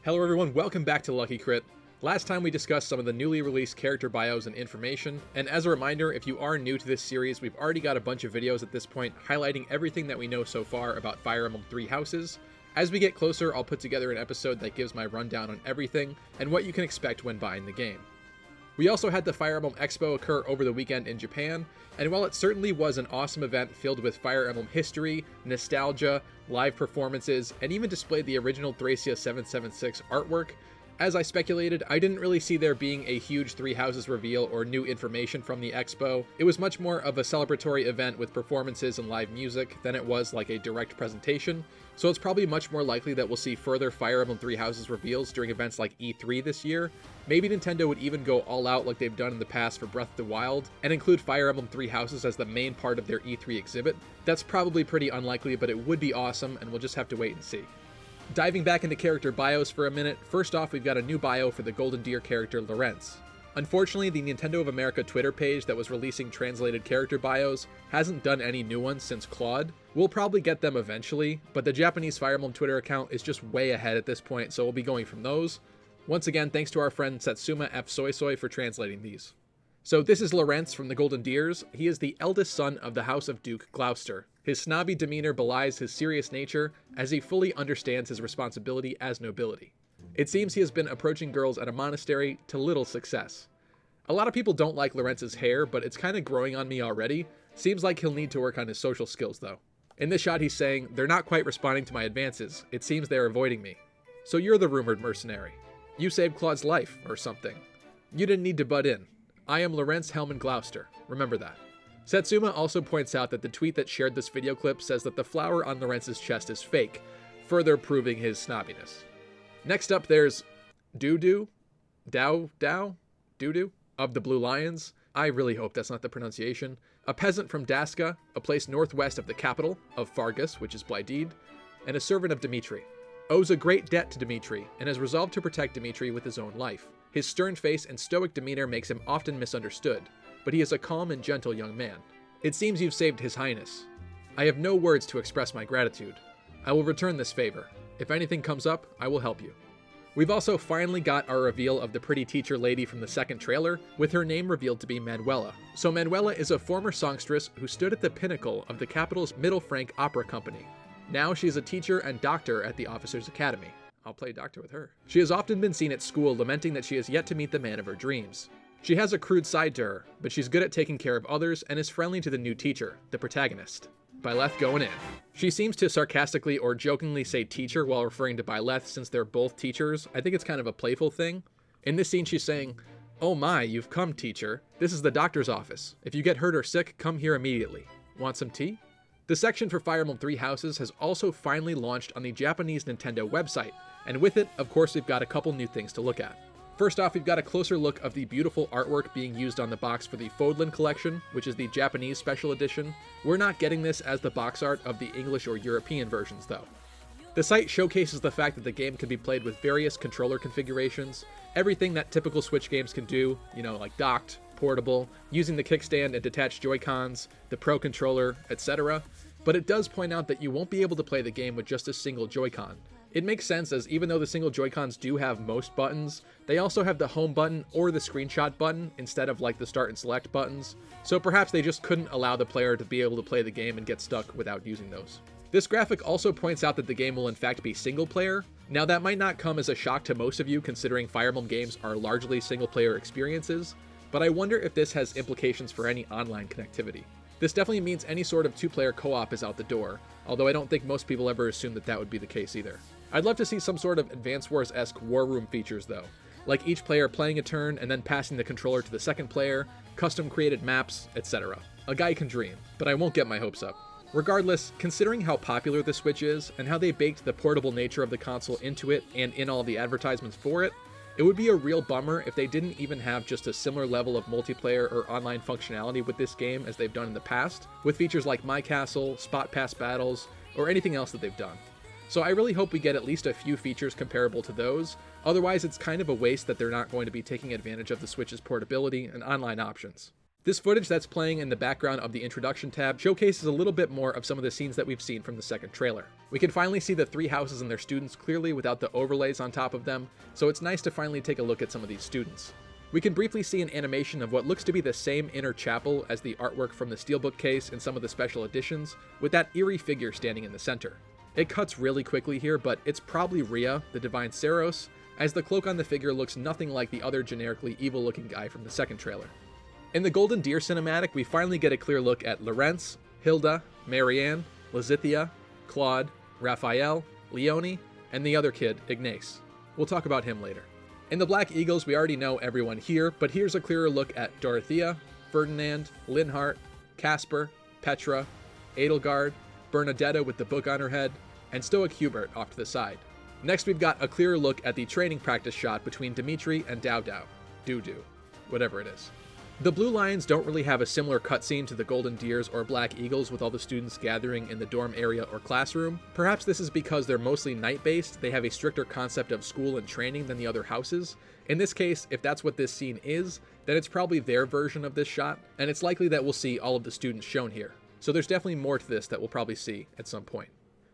Hello everyone, welcome back to Lucky Crit. Last time we discussed some of the newly released character bios and information, and as a reminder, if you are new to this series, we've already got a bunch of videos at this point highlighting everything that we know so far about Fire Emblem Three Houses. As we get closer, I'll put together an episode that gives my rundown on everything, and what you can expect when buying the game. We also had the Fire Emblem Expo occur over the weekend in Japan, and while it certainly was an awesome event filled with Fire Emblem history, nostalgia, live performances, and even displayed the original Thracia 776 artwork, as I speculated, I didn't really see there being a huge Three Houses reveal or new information from the Expo. It was much more of a celebratory event with performances and live music than it was like a direct presentation, so it's probably much more likely that we'll see further Fire Emblem Three Houses reveals during events like E3 this year. Maybe Nintendo would even go all out like they've done in the past for Breath of the Wild, and include Fire Emblem Three Houses as the main part of their E3 exhibit. That's probably pretty unlikely, but it would be awesome, and we'll just have to wait and see. Diving back into character bios for a minute, first off we've got a new bio for the Golden Deer character Lorenz. Unfortunately, the Nintendo of America Twitter page that was releasing translated character bios hasn't done any new ones since Claude. We'll probably get them eventually, but the Japanese Fire Emblem Twitter account is just way ahead at this point, so we'll be going from those. Once again, thanks to our friend Satsuma F. Soy Soy for translating these. So this is Lorenz from the Golden Deers. He is the eldest son of the House of Duke Gloucester. His snobby demeanor belies his serious nature, as he fully understands his responsibility as nobility. It seems he has been approaching girls at a monastery to little success. A lot of people don't like Lorenz's hair, but it's kind of growing on me already. Seems like he'll need to work on his social skills though. In this shot he's saying, "They're not quite responding to my advances. It seems they're avoiding me." So you're the rumored mercenary. You saved Claude's life, or something. You didn't need to butt in. I am Lorenz Hellman Gloucester. Remember that. Satsuma also points out that the tweet that shared this video clip says that the flower on Lorenz's chest is fake, further proving his snobbiness. Next up there's Doo-Doo of the Blue Lions. I really hope that's not the pronunciation. A peasant from Daska, a place northwest of the capital of Fargus, which is Blydeed, and a servant of Dimitri. Owes a great debt to Dimitri, and has resolved to protect Dimitri with his own life. His stern face and stoic demeanor makes him often misunderstood, but he is a calm and gentle young man. It seems you've saved His Highness. I have no words to express my gratitude. I will return this favor. If anything comes up, I will help you. We've also finally got our reveal of the pretty teacher lady from the second trailer, with her name revealed to be Manuela. So Manuela is a former songstress who stood at the pinnacle of the capital's Middle Frank Opera Company. Now she is a teacher and doctor at the Officers' Academy. I'll play doctor with her. She has often been seen at school lamenting that she has yet to meet the man of her dreams. She has a crude side to her, but she's good at taking care of others and is friendly to the new teacher, the protagonist. Byleth going in. She seems to sarcastically or jokingly say teacher while referring to Byleth since they're both teachers. I think it's kind of a playful thing. In this scene she's saying, "Oh my, you've come, teacher. This is the doctor's office. If you get hurt or sick, come here immediately. Want some tea?" The section for Fire Emblem Three Houses has also finally launched on the Japanese Nintendo website, and with it, of course, we've got a couple new things to look at. First off, we've got a closer look of the beautiful artwork being used on the box for the Fodlan collection, which is the Japanese special edition. We're not getting this as the box art of the English or European versions though. The site showcases the fact that the game can be played with various controller configurations, everything that typical Switch games can do, like docked, portable, using the kickstand and detached Joy-Cons, the Pro Controller, etc. But it does point out that you won't be able to play the game with just a single Joy-Con. It makes sense, as even though the single Joy-Cons do have most buttons, they also have the home button or the screenshot button instead of like the start and select buttons, so perhaps they just couldn't allow the player to be able to play the game and get stuck without using those. This graphic also points out that the game will in fact be single player. Now that might not come as a shock to most of you considering Fire Emblem games are largely single player experiences, but I wonder if this has implications for any online connectivity. This definitely means any sort of two-player co-op is out the door, although I don't think most people ever assume that that would be the case either. I'd love to see some sort of Advance Wars-esque war room features though, like each player playing a turn and then passing the controller to the second player, custom created maps, etc. A guy can dream, but I won't get my hopes up. Regardless, considering how popular the Switch is and how they baked the portable nature of the console into it and in all the advertisements for it, it would be a real bummer if they didn't even have just a similar level of multiplayer or online functionality with this game as they've done in the past, with features like My Castle, Spot Pass battles, or anything else that they've done. So I really hope we get at least a few features comparable to those, otherwise it's kind of a waste that they're not going to be taking advantage of the Switch's portability and online options. This footage that's playing in the background of the introduction tab showcases a little bit more of some of the scenes that we've seen from the second trailer. We can finally see the three houses and their students clearly without the overlays on top of them, so it's nice to finally take a look at some of these students. We can briefly see an animation of what looks to be the same inner chapel as the artwork from the steelbook case in some of the special editions, with that eerie figure standing in the center. It cuts really quickly here, but it's probably Rhea, the divine Seros, as the cloak on the figure looks nothing like the other generically evil-looking guy from the second trailer. In the Golden Deer cinematic, we finally get a clear look at Lorenz, Hilda, Marianne, Lazithia, Claude, Raphael, Leonie, and the other kid, Ignace. We'll talk about him later. In the Black Eagles, we already know everyone here, but here's a clearer look at Dorothea, Ferdinand, Linhart, Casper, Petra, Edelgard, Bernadetta with the book on her head, and Stoic Hubert off to the side. Next, we've got a clearer look at the training practice shot between Dimitri and Dao Dao, Doo, whatever it is. The Blue Lions don't really have a similar cutscene to the Golden Deers or Black Eagles with all the students gathering in the dorm area or classroom. Perhaps this is because they're mostly night-based, they have a stricter concept of school and training than the other houses. In this case, if that's what this scene is, then it's probably their version of this shot, and it's likely that we'll see all of the students shown here. So there's definitely more to this that we'll probably see at some point.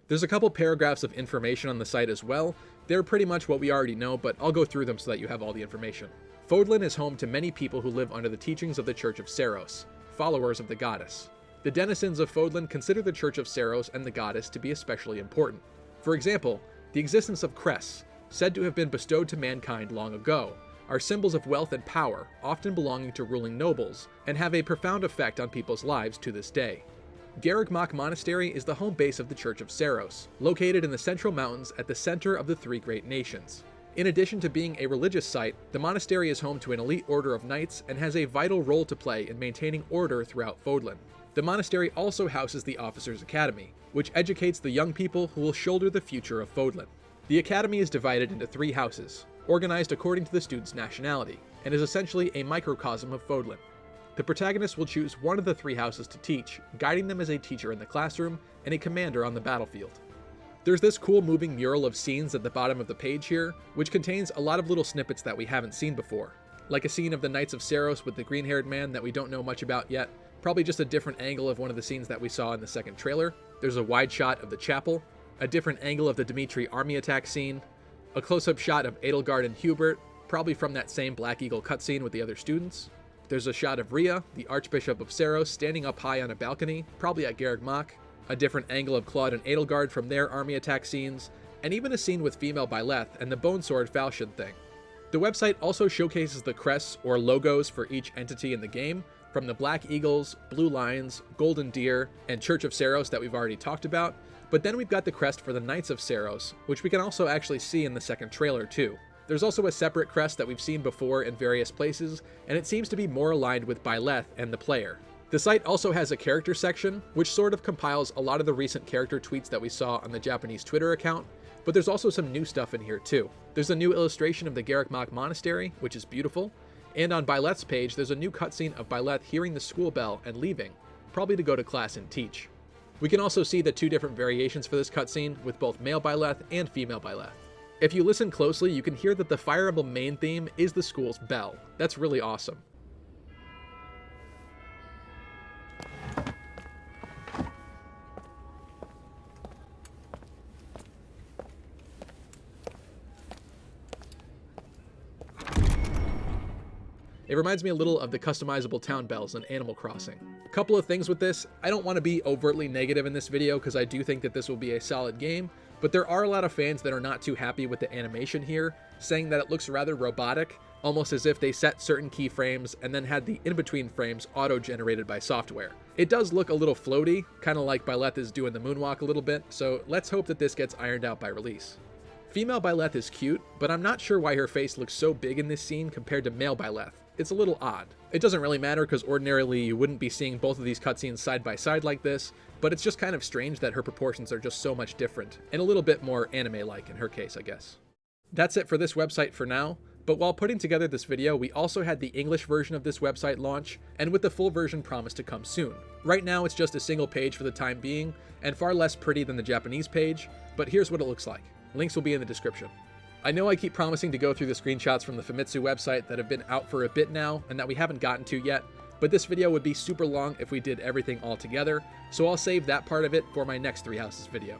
There's a couple paragraphs of information on the site as well. They're pretty much what we already know, but I'll go through them so that you have all the information. Fodlan is home to many people who live under the teachings of the Church of Seros, followers of the goddess. The denizens of Fodlan consider the Church of Seros and the goddess to be especially important. For example, the existence of crests, said to have been bestowed to mankind long ago, are symbols of wealth and power, often belonging to ruling nobles, and have a profound effect on people's lives to this day. Garrigmach Monastery is the home base of the Church of Seros, located in the Central Mountains at the center of the three great nations. In addition to being a religious site, the monastery is home to an elite order of knights and has a vital role to play in maintaining order throughout Fodlan. The monastery also houses the Officers' Academy, which educates the young people who will shoulder the future of Fodlan. The academy is divided into three houses, organized according to the student's nationality, and is essentially a microcosm of Fodlan. The protagonist will choose one of the three houses to teach, guiding them as a teacher in the classroom and a commander on the battlefield. There's this cool moving mural of scenes at the bottom of the page here, which contains a lot of little snippets that we haven't seen before, like a scene of the Knights of Seros with the green-haired man that we don't know much about yet, probably just a different angle of one of the scenes that we saw in the second trailer. There's a wide shot of the chapel, a different angle of the Dimitri army attack scene, a close-up shot of Edelgard and Hubert, probably from that same Black Eagle cutscene with the other students. There's a shot of Rhea, the Archbishop of Seros, standing up high on a balcony, probably at Garrigmach, a different angle of Claude and Edelgard from their army attack scenes, and even a scene with female Byleth and the Bone Sword falchion thing. The website also showcases the crests or logos for each entity in the game, from the Black Eagles, Blue Lions, Golden Deer, and Church of Seros that we've already talked about, but then we've got the crest for the Knights of Seros, which we can also actually see in the second trailer too. There's also a separate crest that we've seen before in various places, and it seems to be more aligned with Byleth and the player. The site also has a character section, which sort of compiles a lot of the recent character tweets that we saw on the Japanese Twitter account, but there's also some new stuff in here too. There's a new illustration of the Garrigmach Monastery, which is beautiful, and on Byleth's page there's a new cutscene of Byleth hearing the school bell and leaving, probably to go to class and teach. We can also see the two different variations for this cutscene, with both male Byleth and female Byleth. If you listen closely, you can hear that the Fire Emblem main theme is the school's bell. That's really awesome. It reminds me a little of the customizable town bells in Animal Crossing. A couple of things with this. I don't want to be overtly negative in this video because I do think that this will be a solid game, but there are a lot of fans that are not too happy with the animation here, saying that it looks rather robotic, almost as if they set certain keyframes and then had the in-between frames auto-generated by software. It does look a little floaty, kind of like Byleth is doing the moonwalk a little bit, so let's hope that this gets ironed out by release. Female Byleth is cute, but I'm not sure why her face looks so big in this scene compared to male Byleth. It's a little odd. It doesn't really matter because ordinarily you wouldn't be seeing both of these cutscenes side by side like this, but it's just kind of strange that her proportions are just so much different, and a little bit more anime-like in her case, I guess. That's it for this website for now, but while putting together this video, we also had the English version of this website launch, and with the full version promised to come soon. Right now it's just a single page for the time being, and far less pretty than the Japanese page, but here's what it looks like. Links will be in the description. I know I keep promising to go through the screenshots from the Famitsu website that have been out for a bit now and that we haven't gotten to yet, but this video would be super long if we did everything all together, so I'll save that part of it for my next 3 houses video.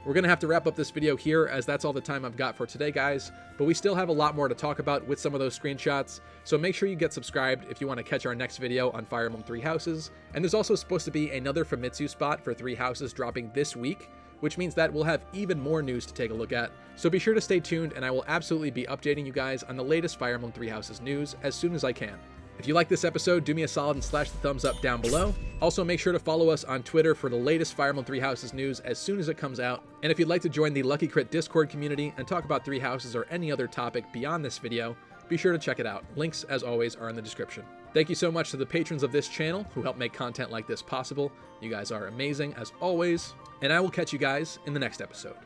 We're going to have to wrap up this video here, as that's all the time I've got for today, guys, but we still have a lot more to talk about with some of those screenshots, so make sure you get subscribed if you want to catch our next video on Fire Emblem 3 houses. And there's also supposed to be another Famitsu spot for 3 houses dropping this week, which means that we'll have even more news to take a look at, so be sure to stay tuned, and I will absolutely be updating you guys on the latest Fire Emblem 3 houses news as soon as I can. If you like this episode, do me a solid and slash the thumbs up down below. Also, make sure to follow us on Twitter for the latest Fire Emblem 3 houses news as soon as it comes out. And if you'd like to join the Lucky Crit Discord community and talk about 3 houses or any other topic beyond this video, be sure to check it out. Links, as always, are in the description. Thank you so much to the patrons of this channel who help make content like this possible. You guys are amazing, as always, and I will catch you guys in the next episode.